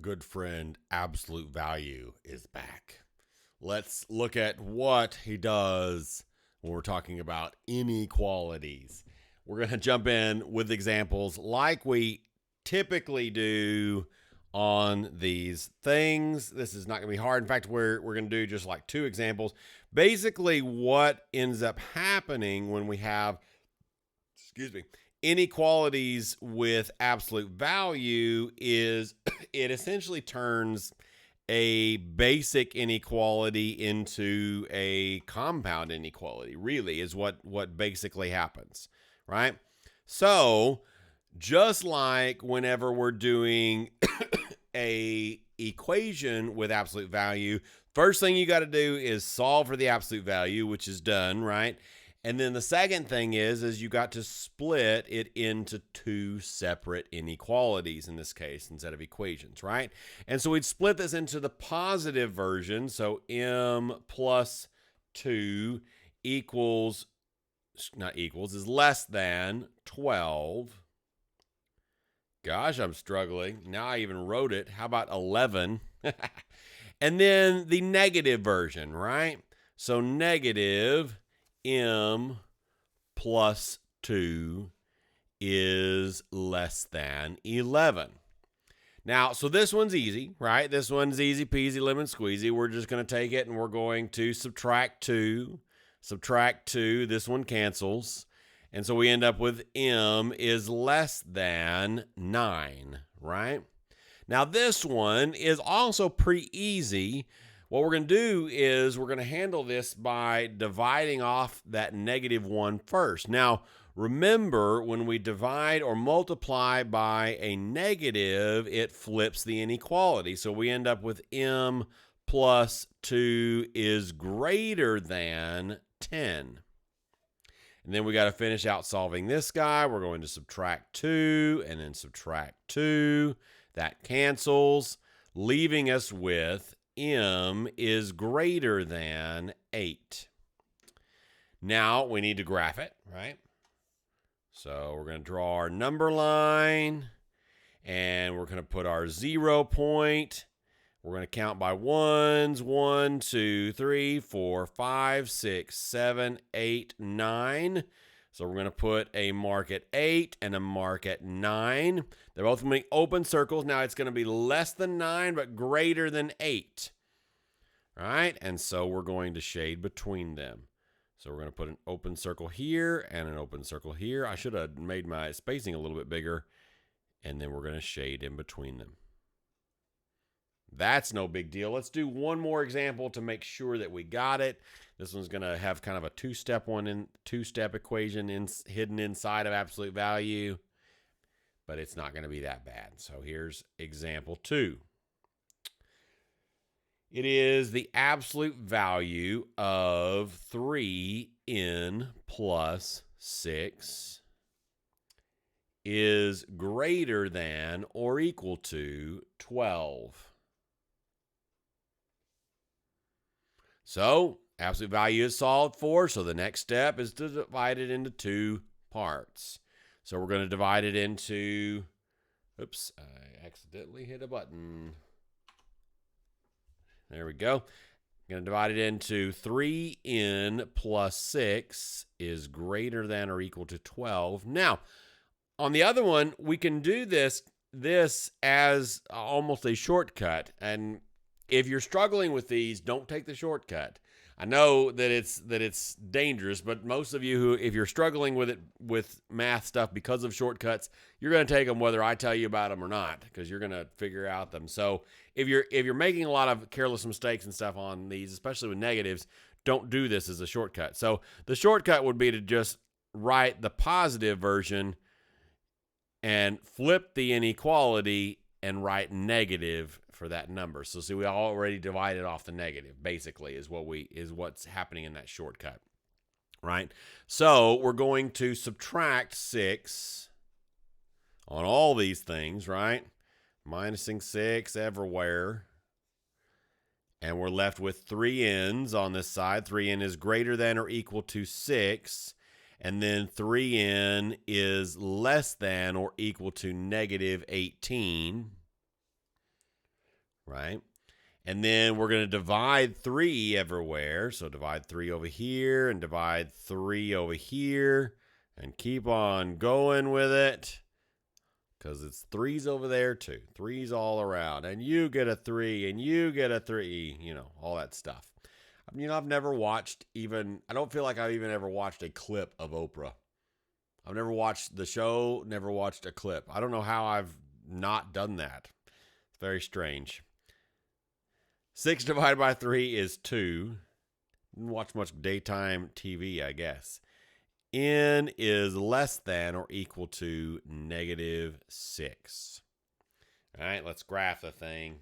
good friend absolute value is back. Let's look at what he does when we're talking about inequalities. We're going to jump in with examples like we typically do on these things. This is not going to be hard. In fact, we're going to do just like two examples. Basically, what ends up happening when we have, inequalities with absolute value is it essentially turns a basic inequality into a compound inequality, really, is what basically happens, right? So just like whenever we're doing a equation with absolute value, first thing you got to do is solve for the absolute value, which is done, right? And then the second thing is you got to split it into two separate inequalities in this case instead of equations, right? And so we'd split this into the positive version. So m plus 2 is less than 12. Gosh, I'm struggling. Now I even wrote it. How about 11? And then the negative version, right? So negative m plus 2 is less than 11. Now, so this one's easy, right? This one's easy peasy lemon squeezy. We're just going to take it and we're going to subtract 2. Subtract 2. This one cancels. And so we end up with m is less than 9, right? Now, this one is also pretty easy. What we're going to do is we're going to handle this by dividing off that -1 first. Now, remember, when we divide or multiply by a negative, it flips the inequality. So we end up with m plus 2 is greater than 10. And then we got to finish out solving this guy. We're going to subtract 2 and then subtract 2. That cancels, leaving us with m is greater than 8. Now we need to graph it, right? So we're going to draw our number line, and we're going to put our 0 point. We're going to count by ones. 1, 2, 3, 4, 5, 6, 7, 8, 9. So we're going to put a mark at 8 and a mark at 9. They're both going to be open circles. Now it's going to be less than 9, but greater than 8. All right, and so we're going to shade between them. So we're going to put an open circle here and an open circle here. I should have made my spacing a little bit bigger, and then we're going to shade in between them. That's no big deal. Let's do one more example to make sure that we got it. This one's going to have kind of a two-step equation hidden inside of absolute value, but it's not going to be that bad. So here's example 2. It is the absolute value of 3n plus 6 is greater than or equal to 12. So absolute value is solved for, so the next step is to divide it into two parts. So we're going to divide it into, oops, I accidentally hit a button. There we go. I'm going to divide it into 3n plus 6 is greater than or equal to 12. Now, on the other one, we can do this as almost a shortcut. And if you're struggling with these, don't take the shortcut. I know that it's dangerous, but most of you if you're struggling with math stuff because of shortcuts, you're going to take them whether I tell you about them or not, because you're going to figure out them. So if you're making a lot of careless mistakes and stuff on these, especially with negatives, don't do this as a shortcut. So the shortcut would be to just write the positive version and flip the inequality and write negative for that number. So see, we already divided off the negative, basically, is what's happening in that shortcut, right? So we're going to subtract 6 on all these things, right? Minusing 6 everywhere. And we're left with 3 n's on this side. 3n is greater than or equal to 6. And then 3n is less than or equal to negative 18. right? And then we're going to divide 3 everywhere. So divide 3 over here and divide 3 over here and keep on going with it because it's 3's over there too. 3's all around. And you get a 3 and you get a 3, you know, all that stuff. You know, I've never watched I don't feel like I've even ever watched a clip of Oprah. I've never watched the show, never watched a clip. I don't know how I've not done that. It's very strange. 6 divided by 3 is 2. Didn't watch much daytime TV, I guess. N is less than or equal to -6. All right, let's graph the thing.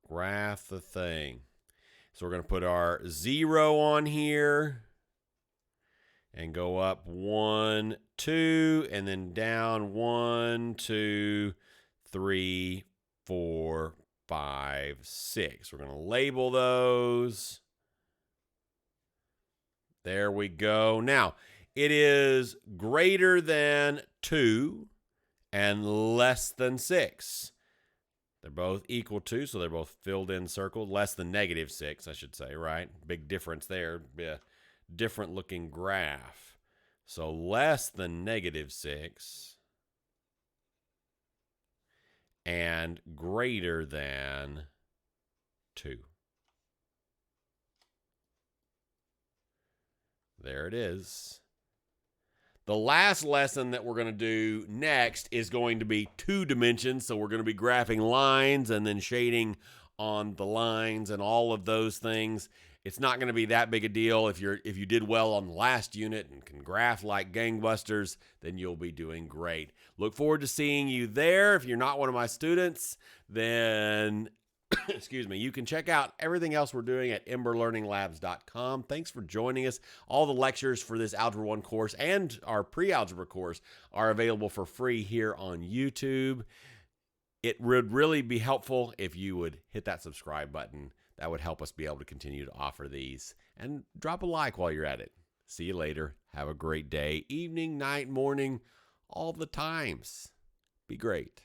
Graph the thing. So we're going to put our 0 on here and go up 1, 2, and then down 1, 2, 3, 4, 5, 6. We're going to label those. There we go. Now, it is greater than 2 and less than 6. They're both equal to, so they're both filled in circled. Less than -6, I should say, right? Big difference there. Different looking graph. So less than -6 and greater than 2. There it is. The last lesson that we're going to do next is going to be 2 dimensions. So we're going to be graphing lines and then shading on the lines and all of those things. It's not going to be that big a deal. If you did well on the last unit and can graph like gangbusters, then you'll be doing great. Look forward to seeing you there. If you're not one of my students, then excuse me, you can check out everything else we're doing at emberlearninglabs.com. Thanks for joining us. All the lectures for this Algebra 1 course and our pre-algebra course are available for free here on YouTube. It would really be helpful if you would hit that subscribe button. That would help us be able to continue to offer these. And drop a like while you're at it. See you later. Have a great day, evening, night, morning, all the times. Be great.